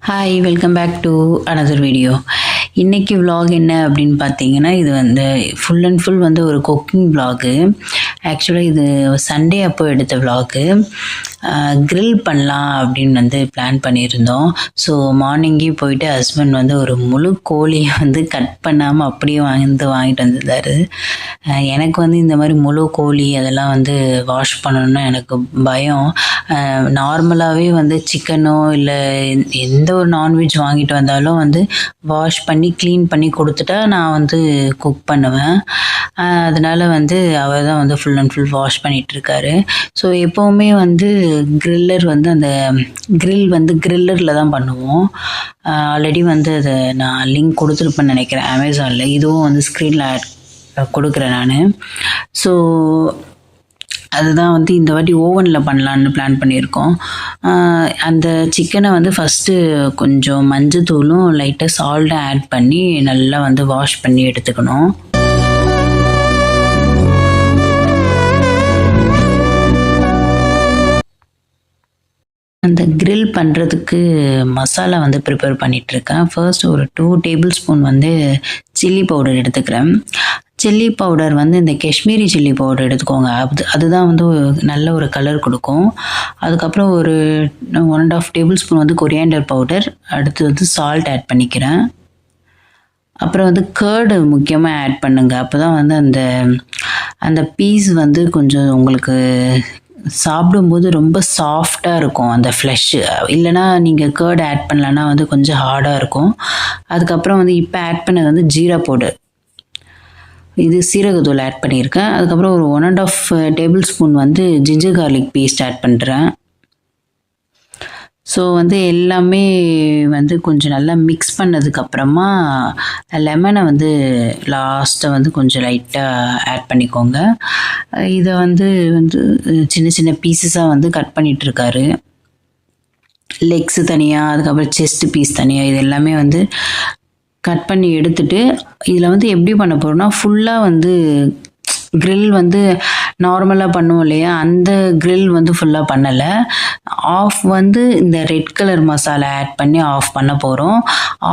Hi welcome back to another video. இன்றைக்கி vlog என்ன அப்படின்னு பார்த்தீங்கன்னா, இது வந்து ஃபுல் அண்ட் ஃபுல் வந்து ஒரு குக்கிங் விலாகு. ஆக்சுவலாக இது சண்டே அப்போ எடுத்த விலாகு. க்ரில் பண்ணலாம் அப்படின்னு வந்து பிளான் பண்ணியிருந்தோம். ஸோ மார்னிங்கே போயிட்டு ஹஸ்பண்ட் வந்து ஒரு முழு கோழியை வந்து கட் பண்ணாமல் அப்படியே வாங்கிட்டு வந்திருந்தார். எனக்கு வந்து இந்த மாதிரி முழு கோழி அதெல்லாம் வந்து வாஷ் பண்ணணுன்னா எனக்கு பயம். நார்மலாகவே வந்து சிக்கனோ இல்லை எந்த ஒரு நான்வெஜ் வாங்கிட்டு வந்தாலும் வந்து வாஷ் பண்ணி க்ளீன் பண்ணி கொடுத்துட்டா நான் வந்து குக் பண்ணுவேன். அதனால் வந்து அவர் தான் வந்து ஃபுல் அண்ட் ஃபுல் வாஷ் பண்ணிகிட்ருக்காரு. ஸோ எப்போவுமே வந்து க்ரில்லர் வந்து அந்த க்ரில் வந்து க்ரில்லரில் தான் பண்ணுவோம். ஆல்ரெடி வந்து அதை நான் லிங்க் கொடுத்துருப்பேன்னு நினைக்கிறேன் அமேசானில். இதுவும் வந்து ஸ்க்ரீனில் கொடுக்குறேன் நான். ஸோ அதுதான் வந்து இந்த வாட்டி ஓவனில் பண்ணலான்னு பிளான் பண்ணியிருக்கோம். அந்த சிக்கனை வந்து ஃபஸ்ட்டு கொஞ்சம் மஞ்சத்தூளும் லைட்டாக சால்ட்டும் ஆட் பண்ணி நல்லா வந்து வாஷ் பண்ணி எடுத்துக்கணும். அந்த க்ரில் பண்ணுறதுக்கு மசாலா வந்து ப்ரிப்பேர் பண்ணிகிட்ருக்கேன். ஃபர்ஸ்ட் ஒரு 2 டேபிள் ஸ்பூன் வந்து சில்லி பவுடர் எடுத்துக்கிறேன். சில்லி பவுடர் வந்து இந்த காஷ்மீரி சில்லி பவுடர் எடுத்துக்கோங்க. அதுதான் வந்து நல்ல ஒரு கலர் கொடுக்கும். அதுக்கப்புறம் ஒரு 1.5 டேபிள் ஸ்பூன் வந்து கொரியாண்டர் பவுடர். அடுத்து வந்து சால்ட் ஆட் பண்ணிக்கிறேன். அப்புறம் வந்து கர்டு முக்கியமாக ஆட் பண்ணுங்க. அப்போ தான் வந்து அந்த பீஸ் வந்து கொஞ்சம் உங்களுக்கு சாப்பிடும்போது ரொம்ப சாஃப்டாக இருக்கும் அந்த ஃப்ளஷ்ஷு. இல்லைனா நீங்கள் கர்டு ஆட் பண்ணலன்னா வந்து கொஞ்சம் ஹார்டாக இருக்கும். அதுக்கப்புறம் வந்து இப்போ ஆட் பண்ணது வந்து ஜீரா பவுடர், இது சீரகத்தூள் ஆட் பண்ணியிருக்கேன். அதுக்கப்புறம் ஒரு 1.5 டேபிள் ஸ்பூன் வந்து ஜிஞ்சர் கார்லிக் பேஸ்ட் ஆட் பண்ணுறேன். ஸோ வந்து எல்லாமே வந்து கொஞ்சம் நல்லா மிக்ஸ் பண்ணதுக்கப்புறமா லெமனை வந்து லாஸ்ட்டாக வந்து கொஞ்சம் லைட்டாக ஆட் பண்ணிக்கோங்க. இதை வந்து சின்ன சின்ன பீசஸாக வந்து கட் பண்ணிகிட்ருக்காரு. லெக்ஸு தனியாக, அதுக்கப்புறம் செஸ்ட்டு பீஸ் தனியாக, இது எல்லாமே வந்து கட் பண்ணி எடுத்துட்டு இதில் வந்து எப்படி பண்ண போகிறோம்னா, ஃபுல்லாக வந்து க்ரில் வந்து நார்மலாக பண்ணுவோம் இல்லையா, அந்த க்ரில் வந்து ஃபுல்லாக பண்ணலை. ஆஃப் வந்து இந்த ரெட் கலர் மசாலா ஆட் பண்ணி ஆஃப் பண்ண போகிறோம்.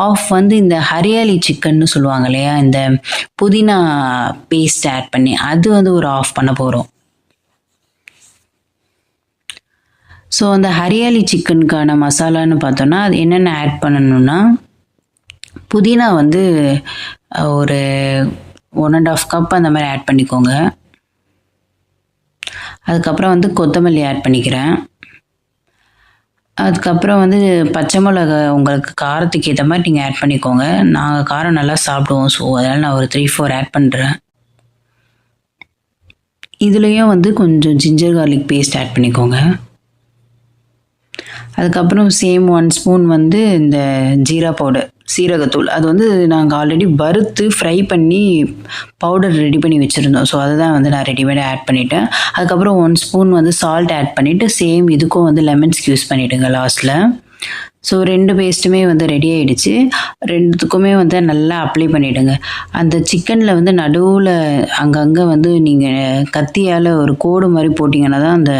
ஆஃப் வந்து இந்த ஹரியாலி சிக்கன்னு சொல்லுவாங்க இல்லையா, இந்த புதினா பேஸ்ட் ஆட் பண்ணி அது வந்து ஒரு ஆஃப் பண்ண போகிறோம். ஸோ அந்த ஹரியாலி சிக்கனுக்கான மசாலான்னு பார்த்தோன்னா அது என்னென்ன ஆட் பண்ணணுன்னா, புதினா வந்து ஒரு 1.5 கப் அந்த மாதிரி ஆட் பண்ணிக்கோங்க. அதுக்கப்புறம் வந்து கொத்தமல்லி ஆட் பண்ணிக்கிறேன். அதுக்கப்புறம் வந்து பச்சை மிளகா உங்களுக்கு காரத்துக்கு ஏற்ற மாதிரி நீங்கள் ஆட் பண்ணிக்கோங்க. நாங்கள் காரம் நல்லா சாப்பிடுவோம், ஸோ அதனால் நான் ஒரு 3-4 ஆட் பண்ணுறேன். இதுலேயும் வந்து கொஞ்சம் ஜிஞ்சர் கார்லிக் பேஸ்ட் ஆட் பண்ணிக்கோங்க. அதுக்கப்புறம் சேம் 1 ஸ்பூன் வந்து இந்த ஜீரா பவுடர், சீரகத்தூள். அது வந்து நாங்கள் ஆல்ரெடி வறுத்து ஃப்ரை பண்ணி பவுடர் ரெடி பண்ணி வச்சுருந்தோம். ஸோ அதுதான் வந்து நான் ரெடிமேடாக ஆட் பண்ணிவிட்டேன். அதுக்கப்புறம் 1 ஸ்பூன் வந்து சால்ட் ஆட் பண்ணிவிட்டு சேம் இதுக்கும் வந்து லெமன் ஸ்க்யூஸ் பண்ணிவிடுங்க லாஸ்ட்டில். ஸோ 2 பேஸ்ட்டுமே வந்து ரெடி ஆகிடுச்சு. 2த்துக்குமே வந்து நல்லா அப்ளை பண்ணிவிடுங்க. அந்த சிக்கனில் வந்து நடுவில் அங்கங்கே வந்து நீங்கள் கத்தியால் ஒரு கோடு மாதிரி போட்டிங்கன்னா தான் அந்த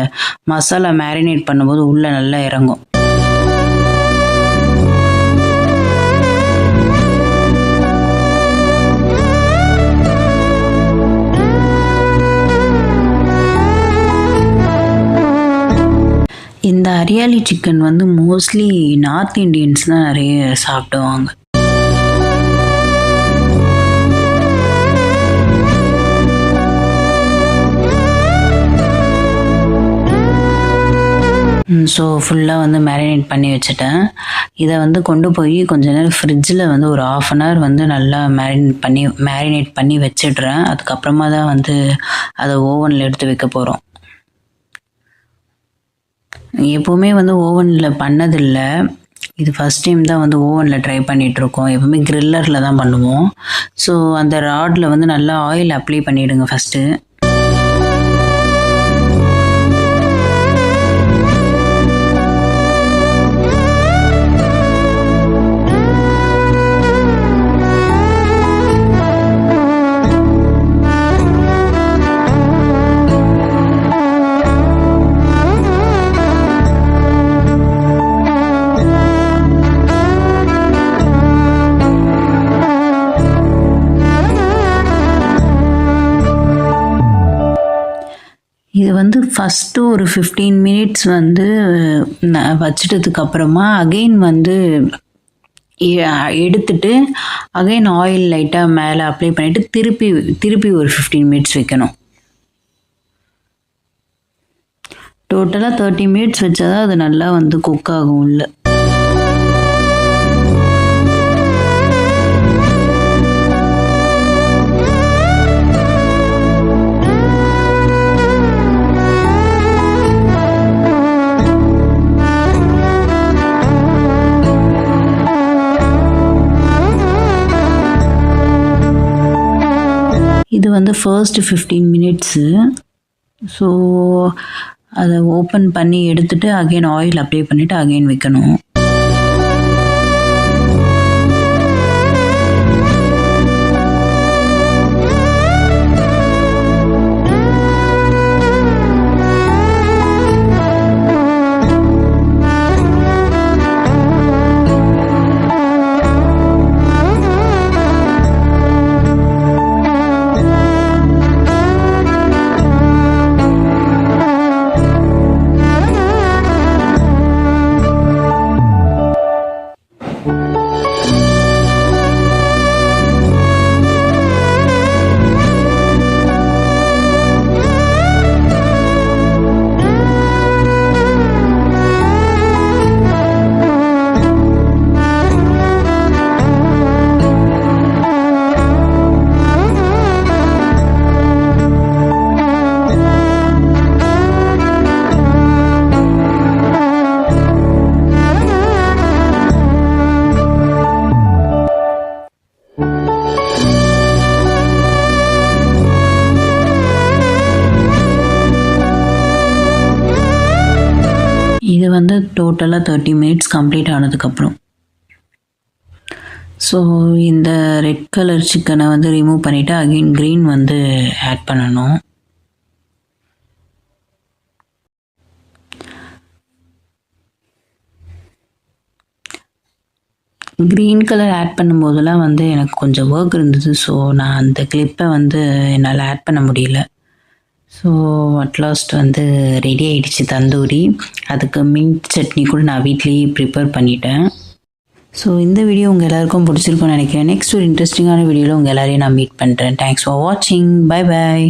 மசாலா மேரினேட் பண்ணும்போது உள்ளே நல்லா இறங்கும். இந்த ஹரியாலி சிக்கன் வந்து மோஸ்ட்லி நார்த் இண்டியன்ஸ் தான் நிறைய சாப்பிடுவாங்க. ஸோ ஃபுல்லாக வந்து மேரினேட் பண்ணி வச்சுட்டேன். இதை வந்து கொண்டு போய் கொஞ்ச நேரம் ஃப்ரிட்ஜில் வந்து ஒரு 1/2 அன் ஹவர் வந்து நல்லா மேரினேட் பண்ணி வச்சிடுறேன். அதுக்கப்புறமா தான் வந்து அதை ஓவனில் எடுத்து வைக்க போகிறோம். எப்போவுமே வந்து ஓவனில் பண்ணதில்லை, இது ஃபஸ்ட் டைம் தான் வந்து ஓவனில் ட்ரை பண்ணிகிட்ருக்கோம். எப்போவுமே க்ரில்லரில் தான் பண்ணுவோம். ஸோ அந்த ராடில் வந்து நல்லா ஆயில் அப்ளை பண்ணிவிடுங்க ஃபஸ்ட்டு. இது வந்து ஃபஸ்ட்டு ஒரு 15 மினிட்ஸ் வந்து வச்சிட்டதுக்கப்புறமா அகெயின் வந்து எடுத்துட்டு அகைன் ஆயில் லைட்டாக மேலே அப்ளை பண்ணிவிட்டு திருப்பி ஒரு 15 மினிட்ஸ் வைக்கணும். டோட்டலாக 30 மினிட்ஸ் வச்சா தான் அது நல்லா வந்து குக் ஆகும் உள்ள. இது வந்து ஃபர்ஸ்ட் 15 மினிட்ஸு. ஸோ அதை ஓப்பன் பண்ணி எடுத்துட்டு அகெயின் ஆயில் அப்ளை பண்ணிவிட்டு அகெயின் வைக்கணும். இது வந்து டோட்டலாக 30 மினிட்ஸ் கம்ப்ளீட் ஆனதுக்கப்புறம். ஸோ இந்த ரெட் கலர் சிக்கனை வந்து ரிமூவ் பண்ணிவிட்டு அகெயின் க்ரீன் வந்து ஆட் பண்ணணும். க்ரீன் கலர் ஆட் பண்ணும்போதெல்லாம் வந்து எனக்கு கொஞ்சம் ஒர்க் இருந்தது. ஸோ நான் அந்த கிளிப்பை வந்து என்னால் ஆட் பண்ண முடியல. ஸோ அட்லாஸ்ட் வந்து ரெடி ஆகிடுச்சு தந்தூரி. அதுக்கு மின்ட் சட்னி கூட நான் வீட்லேயே ப்ரிப்பேர் பண்ணிட்டேன். ஸோ இந்த வீடியோ உங்கள் எல்லாருக்கும் பிடிச்சிருக்கும்னு நினைக்கிறேன். நெக்ஸ்ட் ஒரு இன்ட்ரெஸ்டிங்கான வீடியோவில் உங்கள் எல்லாரையும் நான் மீட் பண்ணுறேன். தேங்க்ஸ் ஃபார் வாட்சிங். Bye bye.